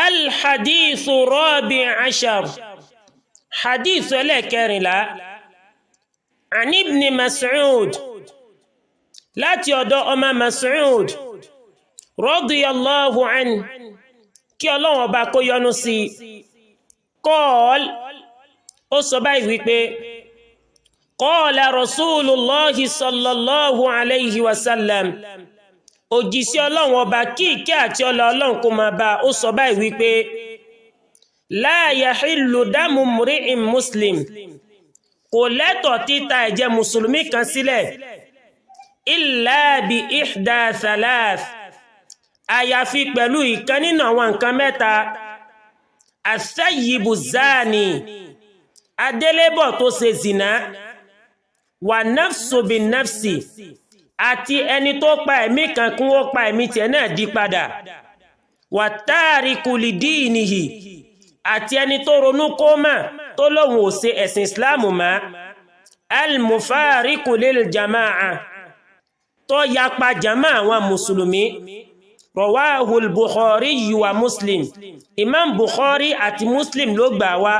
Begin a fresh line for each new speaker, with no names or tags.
الحديث الرابع عشر حديث لكرلا عن ابن مسعود لا تيودو أما مسعود رضي الله عنه كي الله باكو ينسي قال أصبعي ويبي قال رسول الله صلى الله عليه وسلم òjíṣẹ́ Ọlọ́run ọba kí ìkẹ́ àti ọlá Ọlọ́run kó máa bá ó sọ báyìí wípé la yahillu damu mri'in muslim kò lẹ́tọ̀ọ́ títa ẹ̀jẹ̀ mùsùlùmí kan sílẹ̀ illa bi ihda thalath àyàfi pẹ̀lú ìkan nínú àwọn nǹkan mẹ́ta as-sayyibu zani adélébọ̀ tó ṣe zina wa nafsu bin nafsi àti ẹni tó pa ẹ̀mí kan kún ó pa ẹ̀mí tiẹ̀ náà di padà wà tariku lidinihi àti ẹni tó ronú kó mà tó lóhun ò ṣe ẹ̀sìn islamu ma al-mufariqu lil jama'a tó yapa jama àwọn mùsùlùmí rawahu al-Bukhari wa Muslim Imam Bukhari àti Muslim ló gbà wá